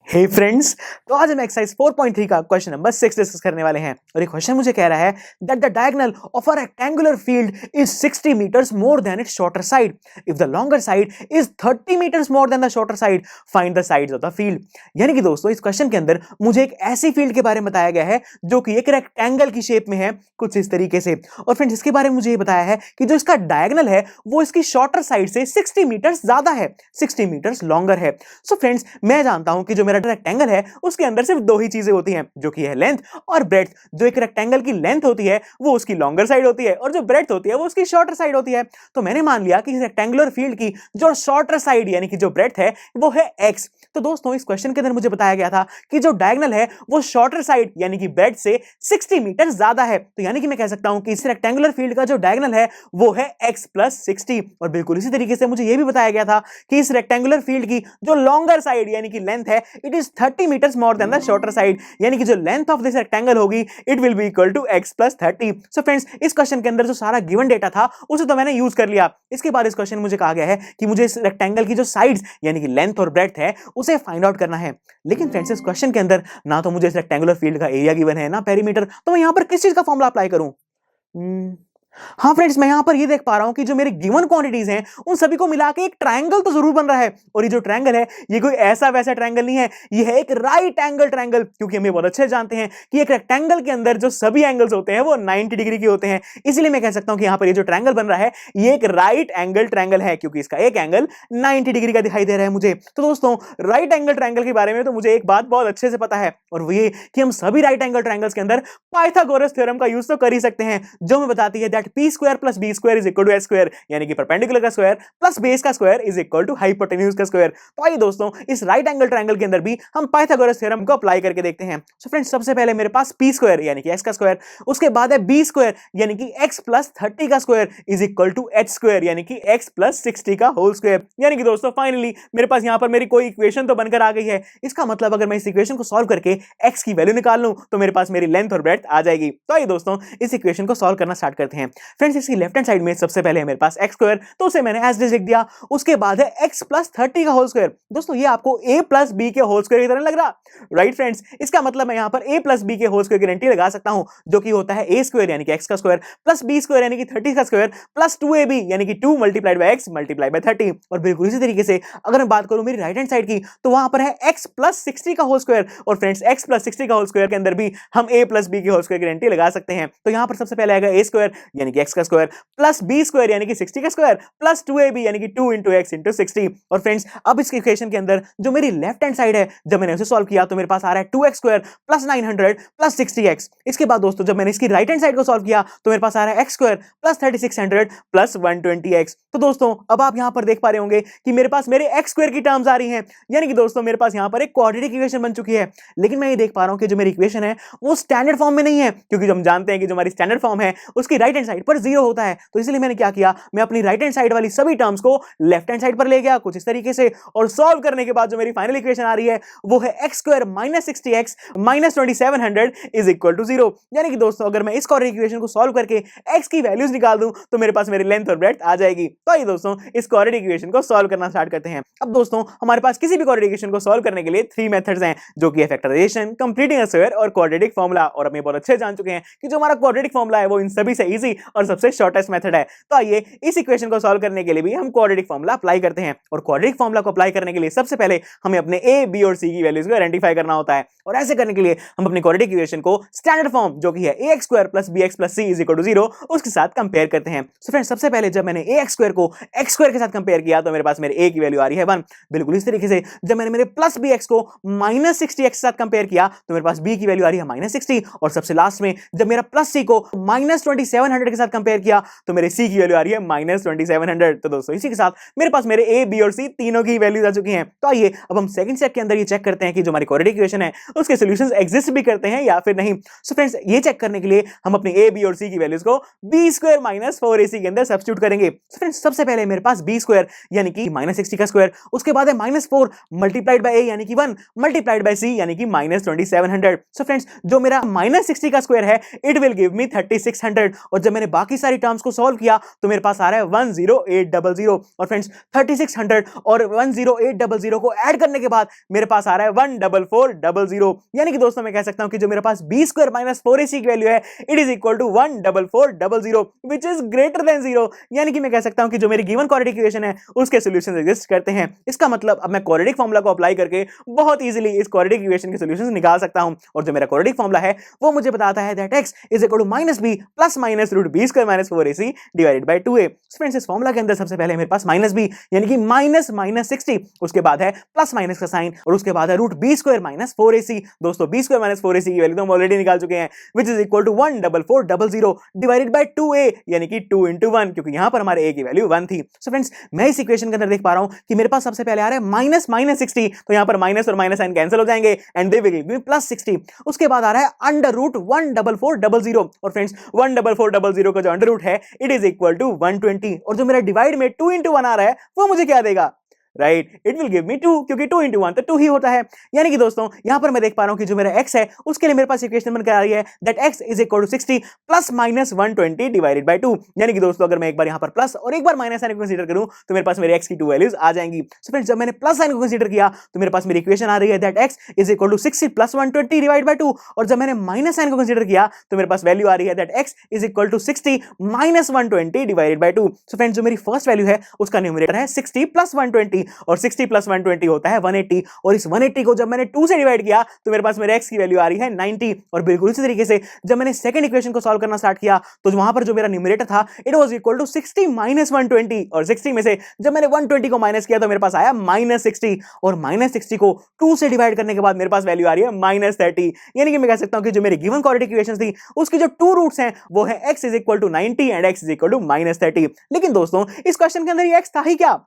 हे friends, तो आज हम एक्सरसाइज 4.3 का क्वेश्चन नंबर 6 डिस्कस करने वाले हैं और ये क्वेश्चन मुझे कह रहा है that the diagonal of a rectangular field is 60 metres more than its shorter side if the longer side is 30 metres more than the shorter side find the sides of the field. यानी कि दोस्तों इस question के अंदर मुझे एक ऐसी field के बारे में बताया गया है जो कि एक रेक्टेंगल की शेप में है कुछ इस तरीके से, और फ्रेंड्स इसके बारे में मुझे ये बताया है कि जो इसका डायगोनल है वो इसकी शॉर्टर साइड से 60 मीटर्स ज्यादा है, 60 मीटर्स लॉन्गर है। सो फ्रेंड्स मैं जानता हूं कि जो मेरा रेक्टेंगल है उसके अंदर सिर्फ दो ही चीजें होती हैं जो कि है लेंथ और ब्रेड्थ। जो एक रेक्टेंगल की लेंथ होती है वो उसकी लॉन्गर साइड होती है और जो ब्रेड्थ होती है वो उसकी शॉर्टर साइड होती है। तो मैंने मान लिया कि इस रेक्टेंगुलर फील्ड की जो शॉर्टर साइड यानी कि जो ब्रेड्थ है वो है x। तो दोस्तों इस क्वेश्चन के अंदर मुझे बताया गया था कि जो डायगोनल है वो शॉर्टर साइड यानी कि ब्रेड्थ से 60 मीटर ज्यादा है। तो यानी कि मैं कह सकता हूं कि इस रेक्टेंगुलर फील्ड का जो डायगोनल है वो है x + 60। और बिल्कुल इसी तरीके से मुझे यह भी बताया गया था कि इस रेक्टेंगुलर फील्ड की जो लॉन्गर साइड यानी कि लेंथ है it is 30 metres more than the shorter side, यानी कि जो लेंथ ऑफ दिस रेक्टेंगल होगी it will be equal to x + 30। So friends इस क्वेश्चन के अंदर जो सारा गिवन डेटा था उसे तो मैंने यूज कर लिया। इसके बाद इस क्वेश्चन मुझे कहा गया है कि मुझे इस रेक्टेंगल की जो साइड्स यानी कि लेंथ और ब्रेड्थ है उसे फाइंड आउट करना है। लेकिन फ्रेंड्स इस क्वेश्चन के अंदर ना तो मुझे इस रेक्टेंगुलर फील्ड का एरिया गिवन है ना पेरीमीटर, तो मैं यहां पर किस चीज का फॉर्मूला अप्लाई करूं? हाँ फ्रेंड्स मैं यहां पर ये देख पा रहा हूं कि जो मेरी गिवन क्वांटिटीज हैं उन सभी को मिला के एक ट्रायंगल तो जरूर बन रहा है, और ये जो ट्रायंगल है ये कोई ऐसा वैसा ट्रायंगल नहीं है, ये है एक राइट एंगल ट्रायंगल। क्योंकि हम ये बहुत अच्छे जानते हैं कि एक रेक्टेंगल के अंदर जो सभी एंगल्स होते हैं वो 90 डिग्री के होते हैं, इसलिए मैं कह सकता हूं कि यहां पर ये जो ट्रायंगल बन रहा है ये एक राइट एंगल ट्रायंगल है क्योंकि इसका एक एंगल 90 डिग्री का दिखाई दे रहा है मुझे। तो दोस्तों राइट एंगल ट्रायंगल के बारे में तो मुझे एक बात बहुत अच्छे से पता है, और वो ये कि हम सभी राइट एंगल ट्रायंगल्स के अंदर पाइथागोरस थ्योरम का यूज तो कर ही सकते हैं, जो हमें बताती है that p square plus b square is equal to h square, यानी कि परपेंडिकुलर का स्क्वायर प्लस बेस का square is equal to hypotenuse का स्क्वायर। तो आइए दोस्तों इस राइट एंगल ट्रायंगल के अंदर भी हम पाइथागोरस थ्योरम को अप्लाई करके देखते हैं। सो फ्रेंड्स सबसे पहले मेरे पास p स्क्वायर यानी कि x का स्क्वायर, उसके बाद है b स्क्वायर यानी कि x + 30 का square is equal to h square यानी कि x + 60 का होल स्क्वायर। यानी कि दोस्तों फाइनली मेरे पास यहां पर मेरी कोई इक्वेशन तो बनकर आ गई है। इसका मतलब अगर मैं इस इक्वेशन को सॉल्व करके x की वैल्यू निकाल लूं तो मेरे पास मेरी लेंथ और ब्रेड्थ आ जाएगी। तो आइए दोस्तों इस इक्वेशन को सॉल्व करना स्टार्ट करते हैं। फ्रेंड्स इसकी लेफ्ट हैंड साइड में सबसे पहले है मेरे पास x स्क्वायर, तो उसे मैंने एज इट इज लिख दिया। उसके बाद है x + 30 का होल स्क्वायर। दोस्तों ये आपको a + b के होल स्क्वायर की तरह लग रहा, राइट फ्रेंड्स? इसका मतलब मैं यहां पर a + b के होल स्क्वायर की गारंटी लगा सकता हूं जो कि होता है a स्क्वायर यानी कि x का स्क्वायर प्लस b स्क्वायर यानी कि 30 का स्क्वायर प्लस 2ab यानी कि 2 × x × 30। और बिल्कुल इसी तरीके से अगर मैं बात करूं मेरी राइट हैंड साइड की तो वहां पर है x + 60 का होल स्क्वायर, और फ्रेंड्स x + 60 का होल स्क्वायर के अंदर भी हम a + b के होल स्क्वायर की गारंटी लगा सकते हैं। तो यहां पर सबसे पहले आएगा a स्क्वायर यानी कि x का स्क्वायर प्लस b स्क्वायर यानी कि 60 का स्क्वायर प्लस 2ab यानी कि 2 × x × 60। और फ्रेंड्स अब इस इक्वेशन के अंदर जो मेरी लेफ्ट हैंड साइड है जब मैंने उसे सॉल्व किया तो मेरे पास आ रहा है 2x square plus 900 plus 60x। इसके बाद दोस्तों जब मैंने इसकी राइट हैंड साइड को सॉल्व किया तो मेरे पास आ रहा है x square plus 3600 plus 120x। तो दोस्तों अब आप यहां पर देख पा रहे होंगे कि मेरे पास मेरे x स्क्वायर की टर्म्स आ रही हैं, यानी कि दोस्तों मेरे पास यहां पर एक क्वाड्रेटिक इक्वेशन बन चुकी है। लेकिन मैं ये देख पा रहा हूं कि जो मेरी इक्वेशन है वो स्टैंडर्ड फॉर्म में नहीं है, क्योंकि हम जानते हैं कि जो हमारी स्टैंडर्ड फॉर्म है उसकी राइट हैंड साइड पर 0 होता है। तो इसलिए मैंने क्या किया, मैं अपनी राइट हैंड साइड वाली सभी टर्म्स को लेफ्ट हैंड साइड पर ले गया कुछ इस तरीके से, और सॉल्व करने के बाद जो मेरी फाइनल इक्वेशन आ रही है वो है x square - 60x - 2700 is equal to 0। यानी कि दोस्तों अगर मैं इस क्वाड्रेटिक इक्वेशन को सॉल्व करके x की वैल्यूज निकाल दूं तो मेरे पास मेरी लेंथ और ब्रेड्थ आ जाएगी। तो आइए दोस्तों इस क्वाड्रेटिक इक्वेशन को सॉल्व करना स्टार्ट करते हैं। अब दोस्तों हमारे पास किसी भी क्वाड्रेटिक इक्वेशन को सॉल्व करने के लिए 3 मेथड्स हैं जो कि है फैक्टराइजेशन, कंप्लीटिंग अ स्क्वायर और क्वाड्रेटिक फार्मूला। और हम ये बहुत अच्छे जान चुके हैं कि जो हमारा क्वाड्रेटिक फार्मूला है वो इन सभी से इजी और सबसे शॉर्टेस्ट मेथड है। तो आइए इस इक्वेशन को सॉल्व करने के लिए भी हम क्वाड्रेटिक फार्मूला अप्लाई करते हैं। और क्वाड्रेटिक फार्मूला को अप्लाई करने के लिए सबसे पहले हमें अपने a, b और c की वैल्यूज को आइडेंटिफाई करना होता है, और ऐसे करने के लिए हम अपनी क्वाड्रेटिक इक्वेशन को स्टैंडर्ड फॉर्म जो कि है ax स्क्वायर + bx + c = 0 उसके साथ कंपेयर करते हैं। सो फ्रेंड्स सबसे पहले जब मैंने ax स्क्वायर को x स्क्वायर के साथ कंपेयर किया तो मेरे पास मेरे a की वैल्यू आ रही है 1। बिल्कुल इस तरीके से जब मैंने मेरे प्लस bx को -60x के साथ कंपेयर किया तो मेरे पास b की वैल्यू आ रही है -60। और सबसे लास्ट में जब मेरा प्लस c को -2700 के साथ कंपेयर किया तो मेरे c की वैल्यू आ रही है -2700। तो दोस्तों इसी के साथ मेरे पास मेरे a, b और c तीनों की वैल्यूज आ चुकी हैं। तो आइए अब हम सेकंड स्टेप के अंदर ये चेक करते हैं कि जो हमारी क्वाड्रेटिक इक्वेशन है उसके सॉल्यूशंस एग्जिस्ट भी करते हैं या फिर नहीं। सो फ्रेंड्स ये चेक करने के लिए हम अपनी a, b और c की वैल्यूज को b स्क्वायर - 4ac के अंदर सब्स्टिट्यूट करेंगे। सो फ्रेंड्स सबसे पहले मेरे पास b स्क्वायर यानी कि -60 का स्क्वायर, उसके बाद है -4 × a यानी कि 1 × c यानी कि -2700। सो फ्रेंड्स जो मेरा -60 का स्क्वायर है इट विल गिव मी 3600, और जब मैंने बाकी सारी टर्म्स को सॉल्व किया तो मेरे पास आ रहा है 10800 और फ्रेंड्स 3600 और 10800 को ऐड करने के बाद मेरे पास आ रहा है 14400। यानी कि दोस्तों मैं कह सकता हूं कि जो मेरे पास b स्क्वायर माइनस 4ac की वैल्यू है it is equal to 14400 which is greater than 0। यानी कि मैं कह सकता हूं कि जो मेरी गिवन क्वाड्रेटिक इक्वेशन है उसके सॉल्यूशंस एग्जिस्ट करते हैं। इसका मतलब अब मैं क्वाड्रेटिक फार्मूला को अप्लाई करके बहुत इजीली इस क्वाड्रेटिक इक्वेशन के सॉल्यूशंस निकाल सकता हूं। और जो मेरा क्वाड्रेटिक फार्मूला है वो मुझे बताता है that x is equal to minus b plus minus root b square minus 4ac divided by 2a। Friends इस फार्मूला के अंदर सबसे पहले मेरे पास माइनस बी यानी कि माइनस माइनस 60, उसके बाद है प्लस माइनस का साइन और उसके बाद है root b square minus 4ac। दोस्तों बी स्क्वायर माइनस 4ac की वैल्यू तो हम ऑलरेडी निकाल चुके हैं which is equal to 14400 divided by 2a यानी कि 2 into 1 क्योंकि यहां पर हमारे a की वैल्यू 1 थी। सो फ्रेंड्स मैं इस इक्वेशन के अंदर देख पा रहा हूं कि मेरे पास सबसे पहले आ रहा है माइनस माइनस 60, तो यहां पर माइनस और माइनस साइन कैंसिल हो जाएंगे and they will give me plus 60। उसके बाद आ रहा है अंडर रूट 14400 और फ्रेंड्स 14400 का जो अंडर रूट है इट इज इक्वल टू 120 और जो मेरा डिवाइड में 2 into 1 आ रहा है वो मुझे क्या देगा, right, it will give me 2 क्योंकि 2 into 1 तो 2 ही होता है। यानी कि दोस्तों यहां पर मैं देख पा रहा हूं कि जो मेरा x है उसके लिए मेरे पास इक्वेशन बनकर आ रही है that x is equal to 60 plus minus 120 divided by 2। यानी कि दोस्तों अगर मैं एक बार यहां पर प्लस और एक बार माइनस साइन को कंसीडर करूं तो मेरे पास मेरे x की 2 वैल्यूज आ जाएंगी। सो फ्रेंड्स जब मैंने प्लस साइन को कंसीडर किया तो मेरे पास मेरी इक्वेशन आ रही है that x is equal to 60 plus 120 divided by 2 और जब मैंने माइनस साइन को कंसीडर किया तो मेरे पास वैल्यू आ रही है that x is equal to 60 minus 120 divided by 2। So friends जो मेरी फर्स्ट वैल्यू है उसका न्यूमरेटर है 60 प्लस 120 और 60 प्लस 120 होता है 180 और इस 180 को जब मैंने 2 से डिवाइड किया तो मेरे पास मेरे x की वैल्यू आ रही है 90। और बिल्कुल इसी तरीके से जब मैंने सेकंड इक्वेशन को सॉल्व करना स्टार्ट किया तो वहां पर जो मेरा न्यूमरेटर था it was equal to 60 minus 120 और 60 में से जब मैंने 120 को माइनस किया तो मेरे पास आया माइनस 60 और माइनस 60 को 2 से डिवाइड करने के बाद मेरे पास वैल्यू आ रही है माइनस 30। यानी कि मैं कह सकता हूं कि जो मेरी गिवन क्वाड्रेटिक इक्वेशंस थी उसकी जो 2 रूट्स हैं वो है x is equal to 90 and x is equal to minus 30। लेकिन दोस्तों इस क्वेश्चन के अंदर ये x था ही क्या,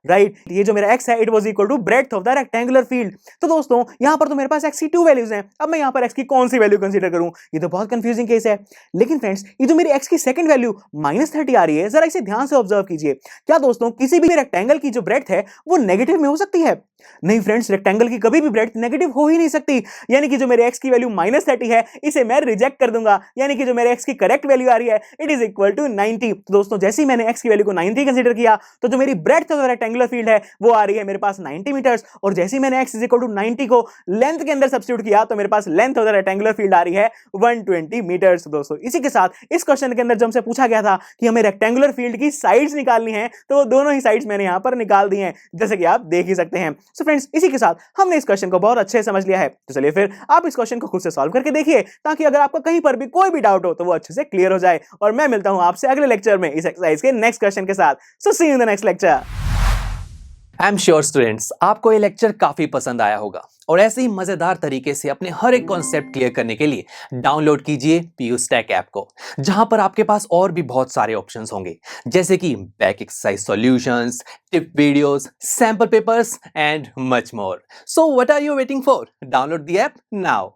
राइट ये जो मेरा x है it was equal to breadth of the rectangular field. तो दोस्तों यहां पर तो मेरे पास x की 2 वैल्यूज हैं, अब मैं यहां पर x की कौन सी वैल्यू कंसीडर करूं, ये तो बहुत कंफ्यूजिंग केस है। लेकिन फ्रेंड्स ये जो मेरी x की सेकंड वैल्यू माइनस 30 आ रही है जरा इसे ध्यान से ऑब्जर्व कीजिए। क्या दोस्तों किसी भी रेक्टेंगल की जो ब्रेड्थ है वो नेगेटिव में हो सकती है? नहीं फ्रेंड्स, रेक्टेंगल की कभी भी ब्रेड्थ नेगेटिव हो ही नहीं सकती। यानी कि जो मेरे x की वैल्यू माइनस 30 है इसे मैं रिजेक्ट कर दूंगा। यानी कि जो मेरे x की करेक्ट वैल्यू आ रही है इट इज इक्वल टू 90। तो दोस्तों जैसे ही मैंने x की वैल्यू को 90 कंसीडर किया तो जो मेरी breadth of the rectangular field है वो आ रही है मेरे पास 90 मीटर्स और जैसे ही मैंने x इज इक्वल टू 90 को लेंथ के अंदर सब्स्टिट्यूट किया तो मेरे पास length of the rectangular field आ रही है 120 मीटर्स। दोस्तों इसी के साथ इस क्वेश्चन के अंदर जब हमसे पूछा गया था कि हमें रेक्टेंगुलर फील्ड की साइड्स निकालनी है तो वो दोनों ही साइड्स मैंने यहां पर निकाल दी हैं जैसे कि आप देख ही सकते हैं। सो फ्रेंड्स इसी के साथ हमने इस क्वेश्चन को बहुत अच्छे से समझ लिया है। तो चलिए फिर आप इस क्वेश्चन को खुद से सॉल्व करके देखिए ताकि अगर आपको कहीं पर भी कोई भी डाउट हो तो वो अच्छे से क्लियर हो जाए। और मैं मिलता हूं आपसे अगले लेक्चर में इस एक्सरसाइज के नेक्स्ट क्वेश्चन के साथ। So see you in the next lecture. I am sure students आपको ये लेक्चर काफी पसंद आया होगा और ऐसे ही मजेदार तरीके से अपने हर एक कॉन्सेप्ट क्लियर करने के लिए डाउनलोड कीजिए पीयू स्टैक ऐप को, जहां पर आपके पास और भी बहुत सारे ऑप्शंस होंगे जैसे कि back exercise solutions, tip videos, sample papers and much more. So what are you waiting for? Download the app now.